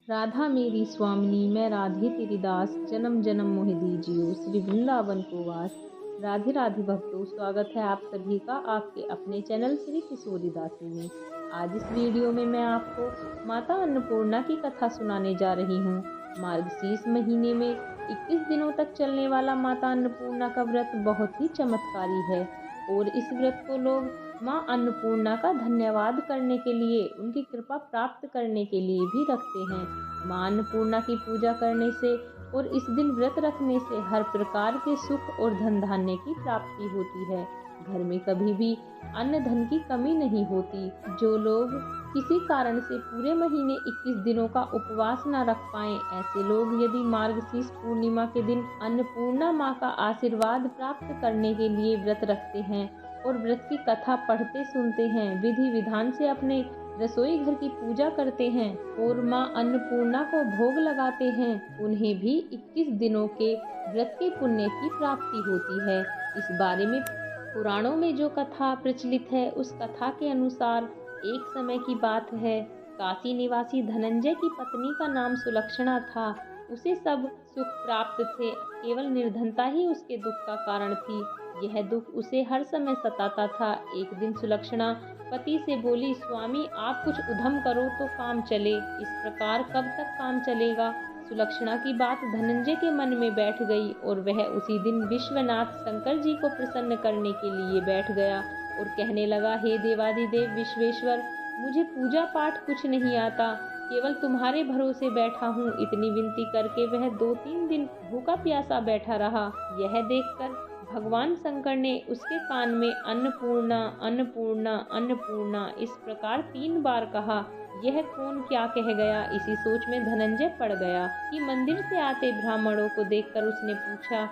राधा मेरी स्वामिनी मैं राधे तेरी दास, जन्म जन्म मोहि दीजियो श्री वृंदावन को वास। राधे राधे भक्तों, स्वागत है आप सभी का आपके अपने चैनल श्री किशोरी दासी में। आज इस वीडियो में मैं आपको माता अन्नपूर्णा की कथा सुनाने जा रही हूँ। मार्गशीर्ष महीने में 21 दिनों तक चलने वाला माता अन्नपूर्णा का व्रत बहुत ही चमत्कारी है और इस व्रत को लोग माँ अन्नपूर्णा का धन्यवाद करने के लिए, उनकी कृपा प्राप्त करने के लिए भी रखते हैं। माँ अन्नपूर्णा की पूजा करने से और इस दिन व्रत रखने से हर प्रकार के सुख और धन धान्य की प्राप्ति होती है। घर में कभी भी अन्न धन की कमी नहीं होती। जो लोग किसी कारण से पूरे महीने 21 दिनों का उपवास न रख पाए, ऐसे लोग यदि मार्गशीर्ष पूर्णिमा के दिन अन्नपूर्णा माँ का आशीर्वाद प्राप्त करने के लिए व्रत रखते हैं और व्रत की कथा पढ़ते सुनते हैं, विधि विधान से अपने रसोई घर की पूजा करते हैं और माँ अन्नपूर्णा को भोग लगाते हैं, उन्हें भी 21 दिनों के व्रत के पुण्य की प्राप्ति होती है। इस बारे में पुराणों में जो कथा प्रचलित है, उस कथा के अनुसार एक समय की बात है, काशी निवासी धनंजय की पत्नी का नाम सुलक्षणा था। उसे सब सुख प्राप्त थे, केवल निर्धनता ही उसके दुख का कारण थी। यह दुख उसे हर समय सताता था। एक दिन सुलक्षणा पति से बोली, स्वामी आप कुछ उद्यम करो तो काम चले। इस प्रकार कब तक काम चलेगा? सुलक्षणा की बात धनंजय के मन में बैठ गई और वह उसी दिन विश्वनाथ शंकर जी को प्रसन्न करने के लिए बैठ गया और कहने लगा, हे देवादिदेव विश्वेश्वर, मुझे पूजा पाठ कुछ नहीं आता, केवल तुम्हारे भरोसे बैठा हूँ। इतनी विनती करके वह 2-3 दिन भूखा प्यासा बैठा रहा। यह देखकर भगवान शंकर ने उसके कान में अन्नपूर्णा अन्नपूर्णा अन्नपूर्णा इस प्रकार 3 बार कहा। यह कौन क्या कह गया, इसी सोच में धनंजय पड़ गया कि मंदिर से आते ब्राह्मणों को देखकर उसने पूछा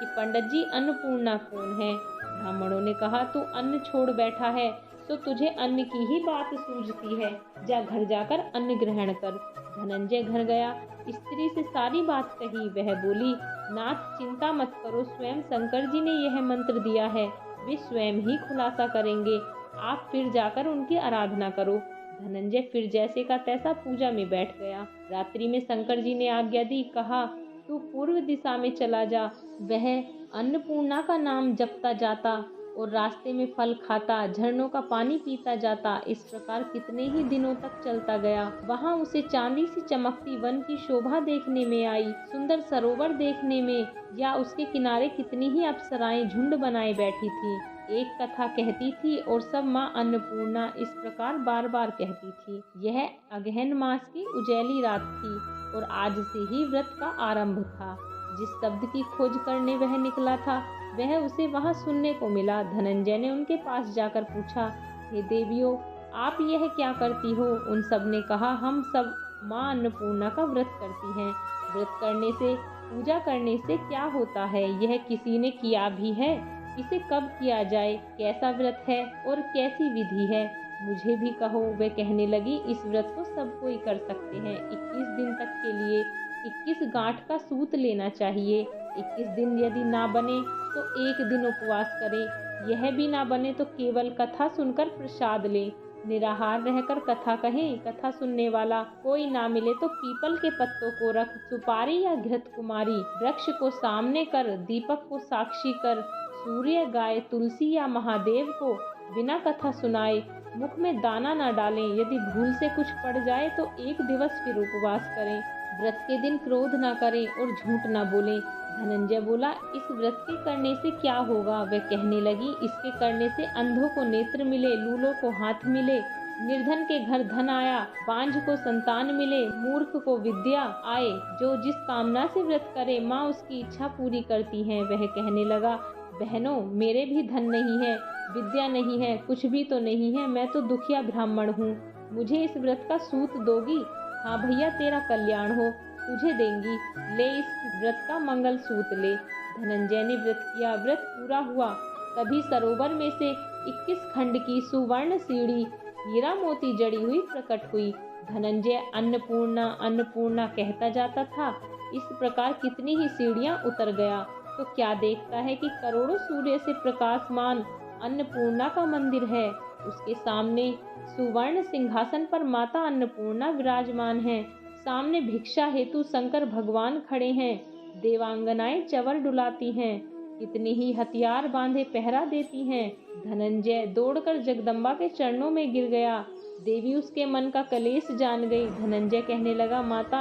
कि पंडित जी अन्नपूर्णा कौन है? ब्राह्मणों ने कहा, तू अन्न छोड़ बैठा है तो तुझे अन्न की ही बात सूझती है, जा घर जाकर अन्न ग्रहण कर। धनंजय घर गया, स्त्री से सारी बात कही। वह बोली, नाथ चिंता मत करो, स्वयं शंकर जी ने यह मंत्र दिया है, वे स्वयं ही खुलासा करेंगे, आप फिर जाकर उनकी आराधना करो। धनंजय फिर जैसे का तैसा पूजा में बैठ गया। रात्रि में शंकर जी ने आज्ञा दी, कहा तू पूर्व दिशा में चला जा। वह अन्नपूर्णा का नाम जपता जाता और रास्ते में फल खाता, झरनों का पानी पीता जाता। इस प्रकार कितने ही दिनों तक चलता गया। वहां उसे चांदी सी चमकती वन की शोभा देखने में आई, सुंदर सरोवर देखने में, या उसके किनारे कितनी ही अप्सराएं झुंड बनाए बैठी थी। एक कथा कहती थी और सब माँ अन्नपूर्णा इस प्रकार बार बार कहती थी। यह अगहन मास की उजैली रात थी और आज से ही व्रत का आरंभ था। जिस शब्द की खोज करने वह निकला था, वह उसे वहां सुनने को मिला। धनंजय ने उनके पास जाकर पूछा, हे देवियों, आप यह क्या करती हो? उन सब ने कहा, हम सब माँ अन्नपूर्णा का व्रत करती हैं। व्रत करने से, पूजा करने से क्या होता है? यह किसी ने किया भी है? इसे कब किया जाए? कैसा व्रत है और कैसी विधि है? मुझे भी कहो। वे कहने लगी, इस व्रत को सब कोई कर सकते हैं। 21 दिन तक के लिए 21 गांठ का सूत लेना चाहिए। 21 दिन यदि ना बने तो 1 दिन उपवास करें। यह भी ना बने तो केवल कथा सुनकर प्रसाद लें। निराहार रहकर कथा कहें। कथा सुनने वाला कोई ना मिले तो पीपल के पत्तों को रख, सुपारी या घृत कुमारी वृक्ष को सामने कर, दीपक को साक्षी कर, सूर्य, गाय, तुलसी या महादेव को बिना कथा सुनाए मुख में दाना न डालें। यदि भूल से कुछ पड़ जाए तो 1 दिवस फिर उपवास करें। व्रत के दिन क्रोध न करें और झूठ न बोलें। धनंजय बोला, इस व्रत के करने से क्या होगा? वह कहने लगी, इसके करने से अंधों को नेत्र मिले, लूलों को हाथ मिले, निर्धन के घर धन आया, बांझ को संतान मिले, मूर्ख को विद्या आए। जो जिस कामना से व्रत करे, माँ उसकी इच्छा पूरी करती है। वह कहने लगा, बहनों, मेरे भी धन नहीं है, विद्या नहीं है, कुछ भी तो नहीं है, मैं तो दुखिया ब्राह्मण हूँ। मुझे इस व्रत का सूत दोगी? हाँ भैया, तेरा कल्याण हो, तुझे देंगी, ले इस व्रत का मंगल सूत ले। धनंजय ने व्रत किया। व्रत पूरा हुआ। तभी सरोवर में से 21 खंड की सुवर्ण सीढ़ी हीरा मोती जड़ी हुई प्रकट हुई। धनंजय अन्नपूर्णा अन्नपूर्णा कहता जाता था। इस प्रकार कितनी ही सीढ़ियां उतर गया तो क्या देखता है कि करोड़ों सूर्य से प्रकाशमान अन्नपूर्णा का मंदिर है। उसके सामने सुवर्ण सिंहासन पर माता अन्नपूर्णा विराजमान है। सामने भिक्षा हेतु शंकर भगवान खड़े हैं। देवांगनाएं चंवर डुलाती हैं, कितनी ही हथियार बांधे पहरा देती हैं। धनंजय दौड़कर जगदम्बा के चरणों में गिर गया। देवी उसके मन का कलेश जान गई। धनंजय कहने लगा, माता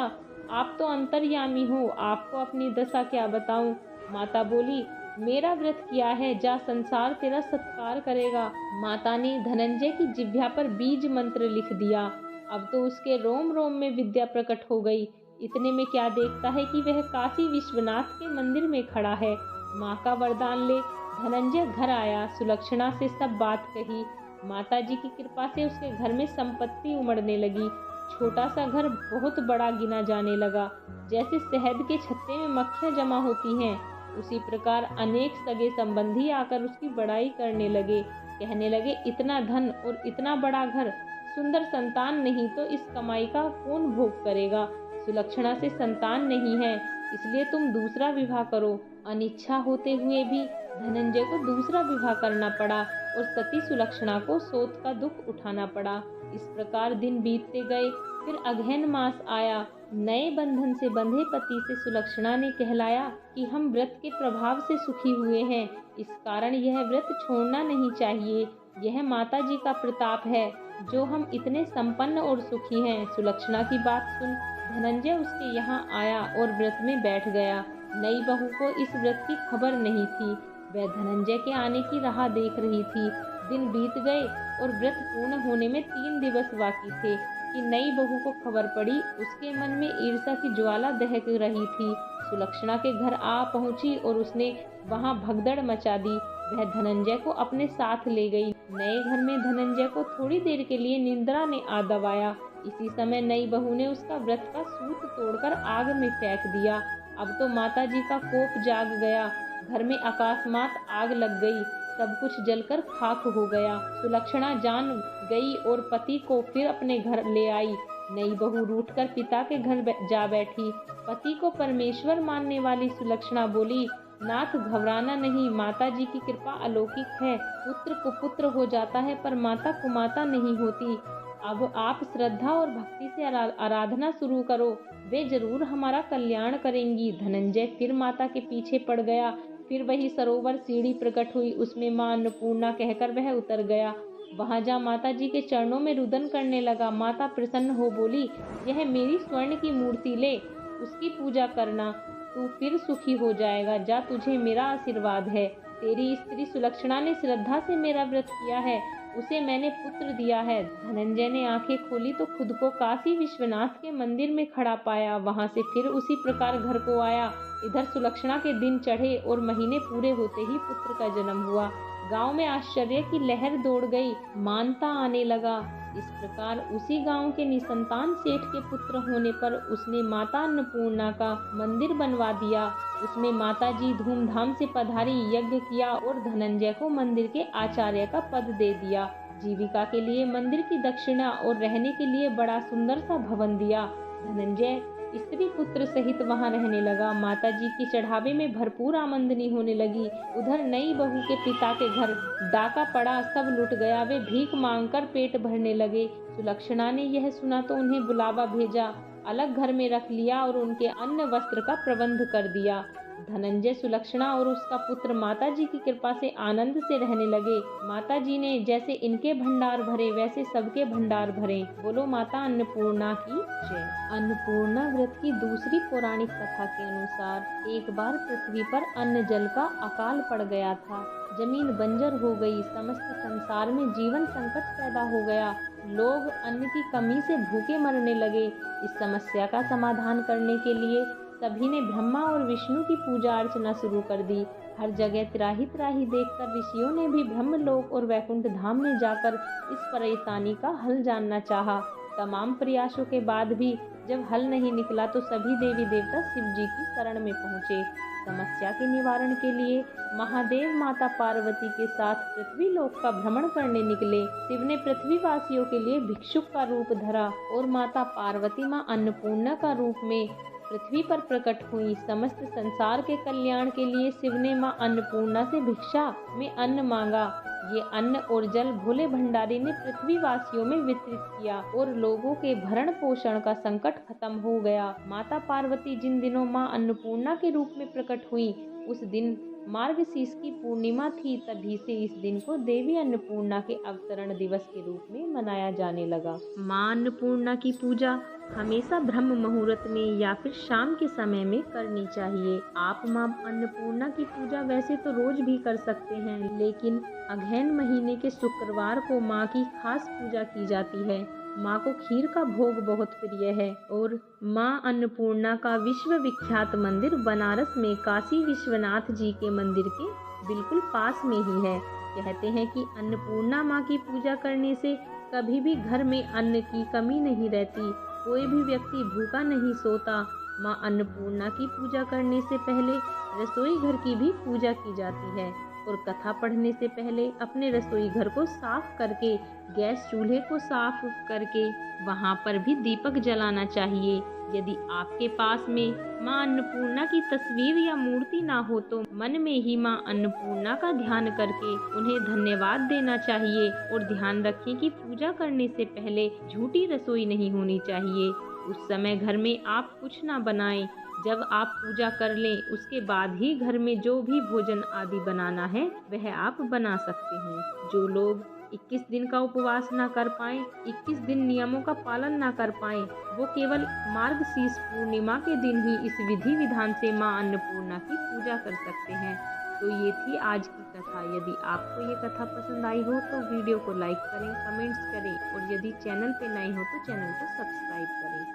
आप तो अंतर्यामी हो, आपको अपनी दशा क्या बताऊं। माता बोली, मेरा व्रत किया है, जा संसार तेरा सत्कार करेगा। माता ने धनंजय की जिह्वा पर बीज मंत्र लिख दिया। अब तो उसके रोम रोम में विद्या प्रकट हो गई। इतने में क्या देखता है कि वह काशी विश्वनाथ के मंदिर में खड़ा है। माँ का वरदान ले धनंजय घर आया, सुलक्षणा से सब बात कही। माता जी की कृपा से उसके घर में संपत्ति उमड़ने लगी। छोटा सा घर बहुत बड़ा गिना जाने लगा। जैसे शहद के छत्ते में मक्खियाँ जमा होती हैं, उसी प्रकार अनेक सगे संबंधी आकर उसकी बड़ाई करने लगे। कहने लगे, इतना धन और इतना बड़ा घर, सुंदर संतान नहीं तो इस कमाई का कौन भोग करेगा। सुलक्षणा से संतान नहीं है, इसलिए तुम दूसरा विवाह करो। अनिच्छा होते हुए भी धनंजय को दूसरा विवाह करना पड़ा और सती सुलक्षणा को शोक का दुख उठाना पड़ा। इस प्रकार दिन बीतते गए। फिर अगहन मास आया। नए बंधन से बंधे पति से सुलक्षणा ने कहलाया कि हम व्रत के प्रभाव से सुखी हुए हैं, इस कारण यह व्रत छोड़ना नहीं चाहिए। यह माता जी का प्रताप है जो हम इतने संपन्न और सुखी हैं। सुलक्षणा की बात सुन धनंजय उसके यहाँ आया और व्रत में बैठ गया। नई बहू को इस व्रत की खबर नहीं थी। वह धनंजय के आने की राह देख रही थी। दिन बीत गए और व्रत पूर्ण होने में 3 दिवस बाकी थे कि नई बहू को खबर पड़ी। उसके मन में ईर्ष्या की ज्वाला दहक रही थी। सुलक्षणा के घर आ पहुंची और उसने वहां भगदड़ मचा दी। वह धनंजय को अपने साथ ले गई। नए घर में धनंजय को थोड़ी देर के लिए निंद्रा ने आ दबाया। इसी समय नई बहू ने उसका व्रत का सूत तोड़कर आग में फेंक दिया। अब तो माता जी का कोप जाग गया। घर में अकस्मात आग लग गई। सब कुछ जलकर खाक हो गया। सुलक्षणा जान गई और पति को फिर अपने घर ले आई। नई बहू रूठकर पिता के घर जा बैठी। पति को परमेश्वर मानने वाली सुलक्षणा बोली, नाथ घबराना नहीं, माता जी की कृपा अलौकिक है। पुत्र कुपुत्र हो जाता है पर माता कुमाता नहीं होती। अब आप श्रद्धा और भक्ति से आराधना शुरू करो, वे जरूर हमारा कल्याण करेंगी। धनंजय फिर माता के पीछे पड़ गया। फिर वही सरोवर सीढ़ी प्रकट हुई, उसमें मां अन्नपूर्णा कहकर वह उतर गया। वहां जा माता जी के चरणों में रुदन करने लगा। माता प्रसन्न हो बोली, यह मेरी स्वर्ण की मूर्ति ले, उसकी पूजा करना, तू फिर सुखी हो जाएगा। जा, तुझे मेरा आशीर्वाद है। तेरी स्त्री सुलक्षणा ने श्रद्धा से मेरा व्रत किया है, उसे मैंने पुत्र दिया है। धनंजय ने आंखें खोली तो खुद को काशी विश्वनाथ के मंदिर में खड़ा पाया। वहां से फिर उसी प्रकार घर को आया। इधर सुलक्षणा के दिन चढ़े और महीने पूरे होते ही पुत्र का जन्म हुआ। गांव में आश्चर्य की लहर दौड़ गई। मानता आने लगा। इस प्रकार उसी गांव के निसंतान सेठ के पुत्र होने पर उसने माता अन्नपूर्णा का मंदिर बनवा दिया। उसमें माता जी धूमधाम से पधारी, यज्ञ किया और धनंजय को मंदिर के आचार्य का पद दे दिया। जीविका के लिए मंदिर की दक्षिणा और रहने के लिए बड़ा सुंदर सा भवन दिया। धनंजय स्त्री पुत्र सहित वहां रहने लगा। माता जी की चढ़ावे में भरपूर आमदनी होने लगी। उधर नई बहू के पिता के घर डाका पड़ा, सब लुट गया। वे भीख मांगकर पेट भरने लगे। सुलक्षणा ने यह सुना तो उन्हें बुलावा भेजा, अलग घर में रख लिया और उनके अन्न वस्त्र का प्रबंध कर दिया। धनंजय, सुलक्षणा और उसका पुत्र माता जी की कृपा से आनंद से रहने लगे। माता जी ने जैसे इनके भंडार भरे वैसे सबके भंडार भरे। बोलो माता अन्नपूर्णा की जय। अन्नपूर्णा व्रत की दूसरी पौराणिक कथा के अनुसार एक बार पृथ्वी पर अन्न जल का अकाल पड़ गया था। जमीन बंजर हो गई। समस्त संसार में जीवन संकट पैदा हो गया। लोग अन्न की कमी से भूखे मरने लगे। इस समस्या का समाधान करने के लिए सभी ने ब्रह्मा और विष्णु की पूजा अर्चना शुरू कर दी। हर जगह त्राही त्राही देखकर ऋषियों ने भी ब्रह्मलोक और वैकुंठ धाम में जाकर इस परेशानी का हल जानना चाहा। तमाम प्रयासों के बाद भी जब हल नहीं निकला तो सभी देवी देवता शिव जी की शरण में पहुँचे। समस्या के निवारण के लिए महादेव माता पार्वती के साथ पृथ्वी लोक का भ्रमण करने निकले। शिव ने पृथ्वीवासियों के लिए भिक्षुक का रूप धरा और माता पार्वती मां अन्नपूर्णा का रूप में पृथ्वी पर प्रकट हुई। समस्त संसार के कल्याण के लिए शिव ने मां अन्नपूर्णा से भिक्षा में अन्न मांगा। ये अन्न और जल भोले भंडारी ने पृथ्वीवासियों में वितरित किया और लोगों के भरण पोषण का संकट खत्म हो गया। माता पार्वती जिन दिनों मां अन्नपूर्णा के रूप में प्रकट हुई, उस दिन मार्गशीर्ष की पूर्णिमा थी। तभी से इस दिन को देवी अन्नपूर्णा के अवतरण दिवस के रूप में मनाया जाने लगा। मां अन्नपूर्णा की पूजा हमेशा ब्रह्म मुहूर्त में या फिर शाम के समय में करनी चाहिए। आप मां अन्नपूर्णा की पूजा वैसे तो रोज भी कर सकते हैं, लेकिन अगहन महीने के शुक्रवार को मां की खास पूजा की जाती है। मां को खीर का भोग बहुत प्रिय है और मां अन्नपूर्णा का विश्व विख्यात मंदिर बनारस में काशी विश्वनाथ जी के मंदिर के बिल्कुल पास में ही है। कहते हैं कि अन्नपूर्णा मां की पूजा करने से कभी भी घर में अन्न की कमी नहीं रहती, कोई भी व्यक्ति भूखा नहीं सोता। मां अन्नपूर्णा की पूजा करने से पहले रसोई घर की भी पूजा की जाती है और कथा पढ़ने से पहले अपने रसोई घर को साफ करके, गैस चूल्हे को साफ करके वहां पर भी दीपक जलाना चाहिए। यदि आपके पास में मां अन्नपूर्णा की तस्वीर या मूर्ति ना हो तो मन में ही मां अन्नपूर्णा का ध्यान करके उन्हें धन्यवाद देना चाहिए। और ध्यान रखें कि पूजा करने से पहले झूठी रसोई नहीं होनी चाहिए। उस समय घर में आप कुछ ना बनाएं। जब आप पूजा कर लें उसके बाद ही घर में जो भी भोजन आदि बनाना है वह आप बना सकते हैं। जो लोग 21 दिन का उपवास ना कर पाएं, 21 दिन नियमों का पालन ना कर पाएं, वो केवल मार्गशीर्ष पूर्णिमा के दिन ही इस विधि विधान से मां अन्नपूर्णा की पूजा कर सकते हैं। तो ये थी आज की कथा। यदि आपको ये कथा पसंद आई हो तो वीडियो को लाइक करें, कमेंट्स करें और यदि चैनल पे नए हो तो चैनल को सब्सक्राइब करें।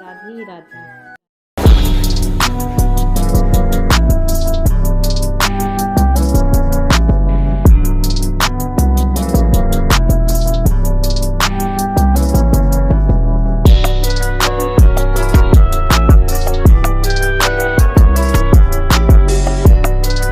राधे राधे।